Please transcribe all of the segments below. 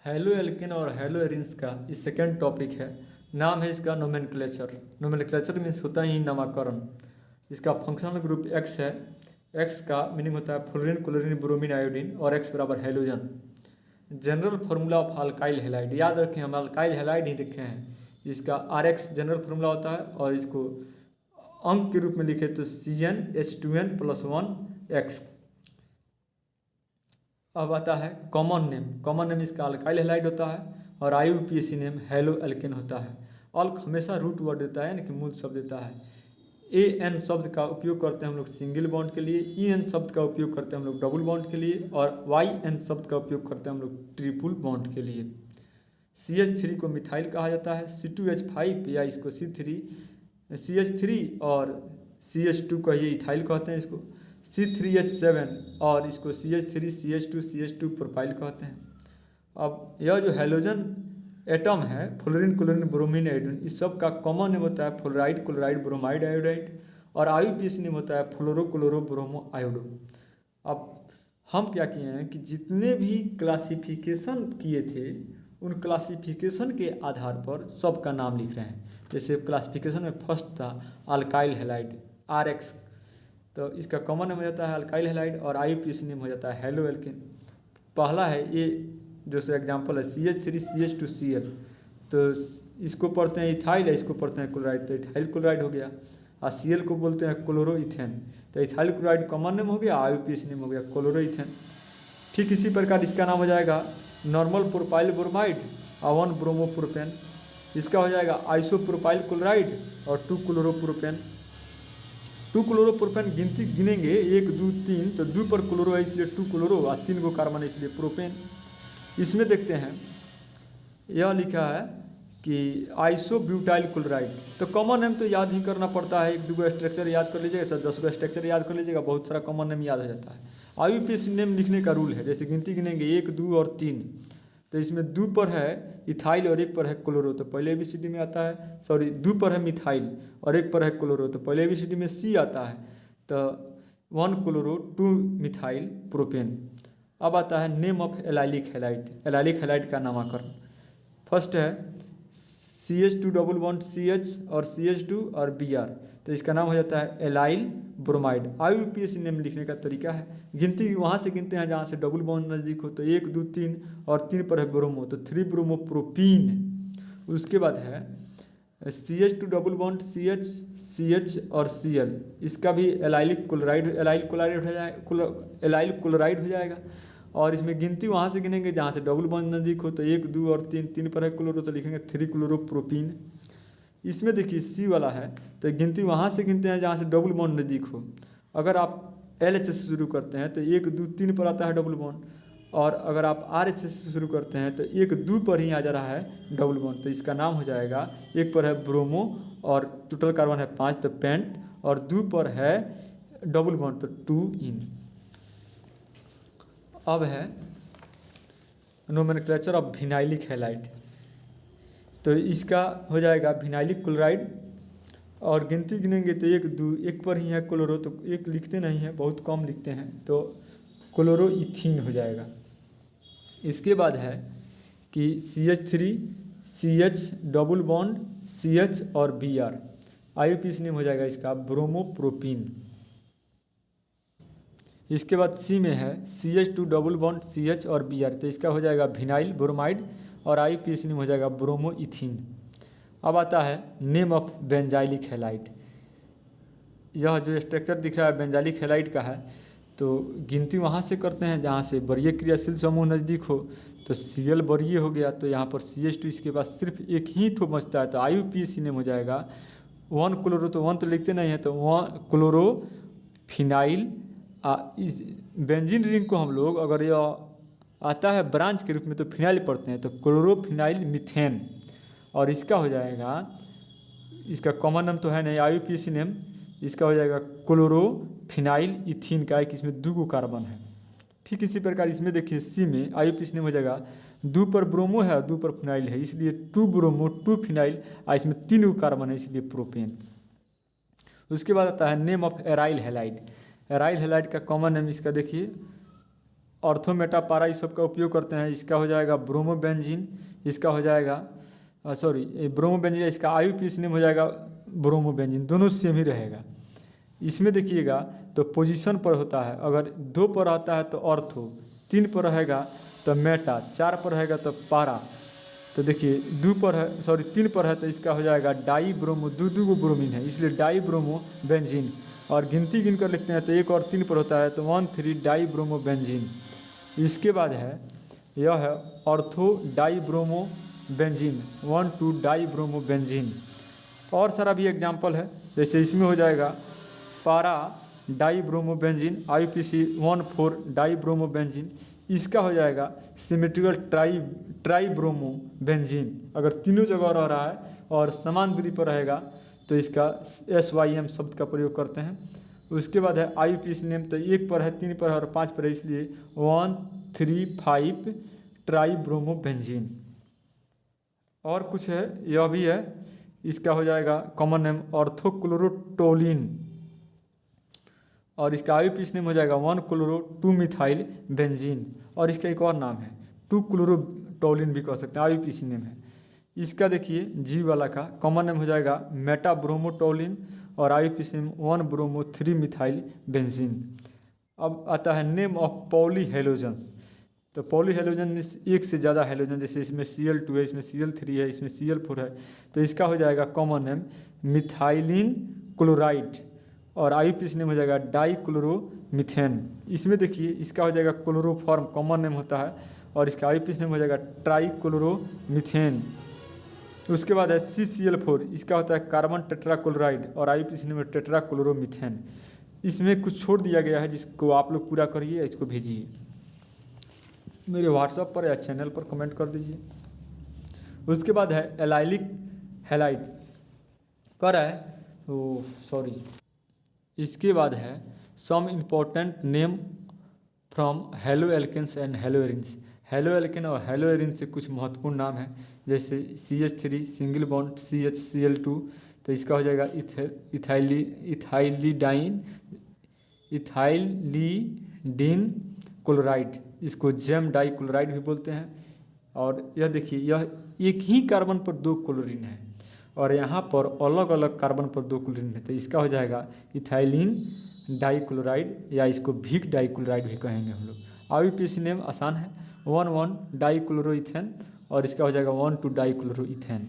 Halo alkane और hello arenes का ये सेकेंड टॉपिक है। नाम है इसका नोमेनक्लेचर। नोमेनक्लेचर मीन्स होता ही नामकरण। इसका फंक्शनल ग्रुप एक्स है। एक्स का मीनिंग होता है फ्लोरीन क्लोरीन ब्रोमीन आयोडीन और एक्स बराबर halogen. General formula of alkyl halide याद रखें, हम अल्काइल हैलाइड ही लिखे हैं। इसका आर एक्स जनरल फार्मूला होता है और इसको अंक के रूप में लिखे तो CnH2n+1 x। अब आता है कॉमन नेम। कॉमन नेम इसका अल्काइल हैलाइड होता है और IUPAC नेम हेलो एल्केन होता है। अल्क हमेशा रूट वर्ड देता है यानी कि मूल शब्द देता है। AN शब्द का उपयोग करते हैं हम लोग सिंगल बॉन्ड के लिए, EN शब्द का उपयोग करते हैं हम लोग डबल बॉन्ड के लिए और YN शब्द का उपयोग करते हैं हम लोग ट्रिपल बॉन्ड के लिए। CH3 को मिथाइल कहा जाता है। C2H5 या इसको CH3 और CH2 को ये इथाइल कहते हैं। इसको C3H7 और इसको CH3CH2 प्रोपाइल कहते हैं। अब यह जो हेलोजन एटम है फ्लोरीन क्लोरीन ब्रोमीन आयोडीन, इस सब का कॉमन नेम होता है फ्लोराइड क्लोराइड ब्रोमाइड आयोडाइड और IUPAC नेम होता है फ्लोरो क्लोरो ब्रोमो आयोडो। अब हम क्या किए हैं कि जितने भी क्लासिफिकेशन किए थे उन क्लासिफिकेशन के आधार पर सबका नाम लिख रहे हैं। जैसे क्लासिफिकेशन में फर्स्ट था अल्काइल हैलाइड RX, तो इसका कॉमन नेम हो जाता है अल्काइल हैलाइड और IUPAC नेम हो जाता है हेलो एल्केन। पहला है ये जो से एग्जांपल है CH3CH2Cl, तो इसको पढ़ते हैं इथाइल है, इसको पढ़ते हैं क्लोराइड, तो इथाइल क्लोराइड हो गया। और Cl को बोलते हैं क्लोरो इथेन, तो इथाइल क्लोराइड कॉमन नेम हो गया, IUPAC नेम हो गया क्लोरो इथेन। ठीक इसी प्रकार इसका नाम हो जाएगा नॉर्मल प्रोपाइल ब्रोमाइड और 1 ब्रोमो प्रोपेन। इसका हो जाएगा आइसोप्रोपाइल क्लोराइड और 2 क्लोरोप्रोपेन। 2 क्लोरोप्रोपेन गिनती गिनेंगे 1 2 3, तो 2 पर क्लोरो है इसलिए 2 क्लोरो और 3 को कार्बन है इसलिए प्रोपेन। इसमें देखते हैं यह लिखा है कि आइसोब्यूटाइल क्लोराइड, तो कॉमन नेम तो याद ही करना पड़ता है। 1 2 स्ट्रक्चर याद कर लीजिएगा, 10 स्ट्रक्चर याद कर लीजिएगा, बहुत सारा कॉमन नेम याद हो जाता है। IUPAC नेम लिखने का रूल है, जैसे गिनती गिनेंगे 1 2 और 3, तो इसमें 2 पर है इथाइल और 1 पर है क्लोरो, तो पहले ABCD में आता है, सॉरी 2 पर है मिथाइल और 1 पर है क्लोरो, तो पहले ABCD में C आता है, तो 1 क्लोरो 2 मिथाइल प्रोपेन। अब आता है name of allylic halide. Allylic halide का नामकरण फर्स्ट है CH2 डबल बॉन्ड CH और CH2 और Br, तो इसका नाम हो जाता है एलाइल ब्रोमाइड। IUPAC नेम लिखने का तरीका है, गिनती वहाँ से गिनते हैं जहाँ से डबल बॉन्ड नज़दीक हो, तो 1 2 3 और 3 पर है ब्रोमो, तो 3 ब्रोमो प्रोपीन। उसके बाद है CH2 डबल बॉन्ड CH और Cl, इसका भी एलाइल क्लोराइड हो जाएगा। और इसमें गिनती वहाँ से गिनेंगे जहाँ से डबल बॉन्ड नज़दीक हो, तो 1 2 और 3 पर है क्लोरो, तो लिखेंगे 3 क्लोरोप्रोपीन। इसमें देखिए C वाला है, तो गिनती वहाँ से गिनते हैं जहाँ से डबल बॉन्ड नज़दीक हो। अगर आप LH से शुरू करते हैं तो 1 2 3 पर आता है डबल बॉन्ड, और अगर आप RH से शुरू करते हैं तो 1 2 पर ही आ जा रहा है डबल बॉन्ड, तो इसका नाम हो जाएगा 1 पर है ब्रोमो और टोटल कार्बन है 5, तो पेंट, और 2 पर है डबल बॉन्ड तो 2 इन। अब है नोमेनक्लेचर ऑफ विनाइलिक हैलाइड, तो इसका हो जाएगा विनाइलिक क्लोराइड, और गिनती गिनेंगे तो 1 2 1 पर ही है क्लोरो, तो 1 लिखते नहीं हैं, बहुत कम लिखते हैं, तो क्लोरो इथीन हो जाएगा। इसके बाद है कि CH3 CH double bond CH और Br, IUPAC नेम हो जाएगा इसका ब्रोमोप्रोपीन। इसके बाद C में है CH2 डबल बॉन्ड CH और Br, तो इसका हो जाएगा विनाइल ब्रोमाइड और IUPAC नेम हो जाएगा ब्रोमो इथीन। अब आता है नेम ऑफ बेंजाइलिक हैलाइड। यह जो स्ट्रक्चर दिख रहा है बेंजाइलिक हैलाइड का है, तो गिनती वहाँ से करते हैं जहाँ से बरीय क्रियाशील समूह नज़दीक हो, तो Cl बरीय हो गया, तो यहाँ पर CH2 इसके पास सिर्फ एक ही ठो बचता है, तो IUPAC नेम हो जाएगा 1 क्लोरो, तो 1 तो लिखते नहीं है, तो 1 क्लोरो फिनाइल। इस बेंजीन रिंग को हम लोग अगर यह आता है ब्रांच के रूप में तो फिनाइल पढ़ते हैं, तो क्लोरोफिनाइल मीथेन, और इसका हो जाएगा, इसका कॉमन नाम तो है नहीं IUPAC नेम, इसका हो जाएगा क्लोरोफिनाइल इथीन का, एक इसमें 2 कार्बन है। ठीक इसी प्रकार इसमें देखिए C में IUPAC नेम हो जाएगा 2 पर ब्रोमो है 2 पर फिनाइल है, इसलिए 2 ब्रोमो 2 फिनाइल, और इसमें 3 कार्बन है इसलिए प्रोपेन। उसके बाद आता है name of aryl halide. Aryl halide का कॉमन नेम इसका देखिए ऑर्थो मेटा पारा इस सब का उपयोग करते हैं। इसका हो जाएगा ब्रोमोबेंजीन, इसका हो जाएगा ब्रोमोबेंजीन, इसका IUPAC नेम हो जाएगा ब्रोमोबेंजीन, दोनों सेम ही रहेगा। इसमें देखिएगा तो पोजीशन पर होता है, अगर 2 पर आता है तो ऑर्थो, 3 पर रहेगा तो मेटा, 4 पर रहेगा तो पारा। तो देखिए 3 पर है तो इसका हो जाएगा डाई ब्रोमो, दो ब्रोमीन है इसलिए डाई ब्रोमो बेंजीन। और गिनती गिन कर लिखते हैं तो 1 और 3 पर होता है तो 1,3 डाई ब्रोमो बेंजीन। इसके बाद है यह है ortho di bromo benzene, 1,2 die bromo benzene. और सारा भी एग्जाम्पल है, जैसे इसमें हो जाएगा पारा die bromo benzene, IUPAC 1,4 die bromo benzene. इसका हो जाएगा सिमेट्रिकल ट्राई ब्रोमो बेंजीन। अगर तीनों जगह रह रहा है और समान दूरी पर रहेगा तो इसका SYM शब्द का प्रयोग करते हैं। उसके बाद है IUPAC नेम, तो 1 पर है, 3 पर है और 5 पर है इसलिए 1,3,5 ट्राई ब्रोमो बेंजीन। और कुछ है, यह भी है, इसका हो जाएगा कॉमन नेम ऑर्थोक्लोरोटोलिन और इसका IUPAC नेम हो जाएगा 1,क्लोरो-2-मिथाइल बेंजीन। और इसका एक और नाम है 2-क्लोरोटोलिन भी कह सकते हैं, IUPAC नेम है इसका। देखिए जी वाला का कॉमन नेम हो जाएगा मेटाब्रोमोटोलिन और IUPAC नेम 1-ब्रोमो-3-मिथाइल बेंजीन। अब आता है नेम ऑफ पॉली हेलोजन्स। तो पॉली हेलोजन में एक से ज़्यादा हेलोजन, जैसे इसमें Cl2 है, इसमें Cl3 है, इसमें Cl4 है, तो इसका हो जाएगा कॉमन नेम मिथाइलिन क्लोराइड और IUPAC नेम हो जाएगा डाईक्लोरोमीथेन। इसमें देखिए इसका हो जाएगा क्लोरोफॉर्म, कॉमन नेम होता है, और इसका IUPAC नेम हो जाएगा ट्राईक्लोरोमीथेन। उसके बाद है CCl4, इसका होता है कार्बन टेट्राक्लोराइड और IUPAC नेम है टेट्राक्लोरोमीथेन। इसमें कुछ छोड़ दिया गया है जिसको आप लोग पूरा करिए, इसको भेजिए मेरे व्हाट्सएप पर या चैनल पर कमेंट कर दीजिए। उसके बाद है एलाइलिक हैलाइड कर है इसके बाद है some important name from haloalkanes and haloarenes. Haloalkane और हेलो एरिन से कुछ महत्वपूर्ण नाम है, जैसे CH3 सिंगल बॉन्ड CHCl2, तो इसका हो जाएगा इथाइलिडीन क्लोराइड, इसको जेम डाई क्लोराइड भी बोलते हैं। और यह देखिए यह एक ही कार्बन पर 2 क्लोरीन है और यहाँ पर अलग अलग कार्बन पर 2 क्लोरीन है, तो इसका हो जाएगा इथाइलिन डाई क्लोराइड या इसको भिक डाई क्लोराइड भी कहेंगे हम लोग। IUPAC नेम आसान है 1,1 डाई क्लोरोइथेन और इसका हो जाएगा 1,2 डाई क्लोरोइथेन।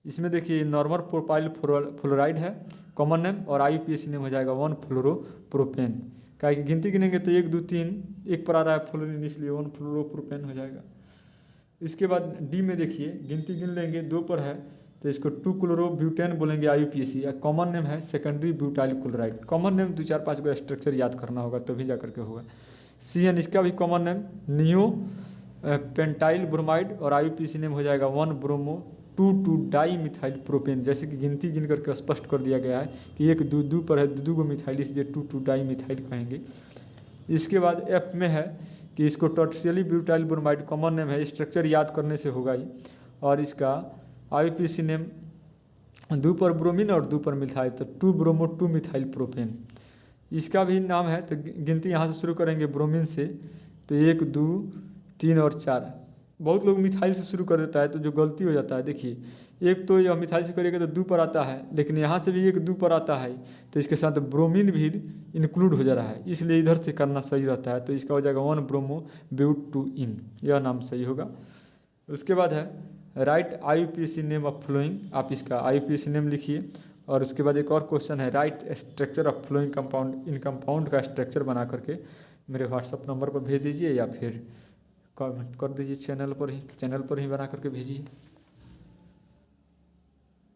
इसमें देखिए नॉर्मल प्रोपाइल फ्लोराइड है कॉमन नेम और IUPAC नेम हो जाएगा 1-फ्लोरोप्रोपेन। क्या कि गिनती गिनेंगे तो 1, 2, 3 एक पर आ रहा है फ्लोरीन, इसलिए 1-फ्लोरोप्रोपेन हो जाएगा। इसके बाद डी में देखिए गिनती गिन लेंगे 2 पर है तो इसको 2-क्लोरोब्यूटेन बोलेंगे IUPAC, या कॉमन नेम है secondary butyl chloride. Common name 2-4-5 को स्ट्रक्चर याद करना होगा तभी जा करके होगा। CN इसका भी common name neo pentyl bromide और IUPAC नेम हो जाएगा 1-ब्रोमो-2,2 डाई मिथाइल प्रोपेन। जैसे कि गिनती गिन करके स्पष्ट कर दिया गया है कि 1, 2, 2 पर है 2 गो मिथाइल, इसलिए 2,2 डाई मिथाइल कहेंगे। इसके बाद F में है कि इसको tertiary butyl bromide common name है, स्ट्रक्चर याद करने से होगा ही। और इसका IUPAC नेम 2 पर ब्रोमीन और 2 पर मिथाइल, तो 2-ब्रोमो-2-मिथाइल प्रोपेन इसका भी नाम है। तो गिनती यहाँ से शुरू करेंगे ब्रोमीन से, तो 1, 2, 3 और 4। बहुत लोग मिथाइल से शुरू कर देता है तो जो गलती हो जाता है, देखिए एक तो यह मिथाइल से करेगा तो 2 पर आता है, लेकिन यहाँ से भी 1, 2 पर आता है तो इसके साथ ब्रोमीन भी इंक्लूड हो जा रहा है, इसलिए इधर से करना सही रहता है। तो इसका हो जाएगा 1-ब्रोमो-ब्यूट-2-इन, यह नाम सही होगा। उसके बाद है write IUPAC name of following, आप इसका IUPAC नेम लिखिए। और उसके बाद एक और क्वेश्चन है write structure of following compound, इन कंपाउंड का स्ट्रक्चर बना करके मेरे व्हाट्सअप नंबर पर भेज दीजिए या फिर कमेंट कर दीजिए, चैनल पर ही बना करके भेजिए।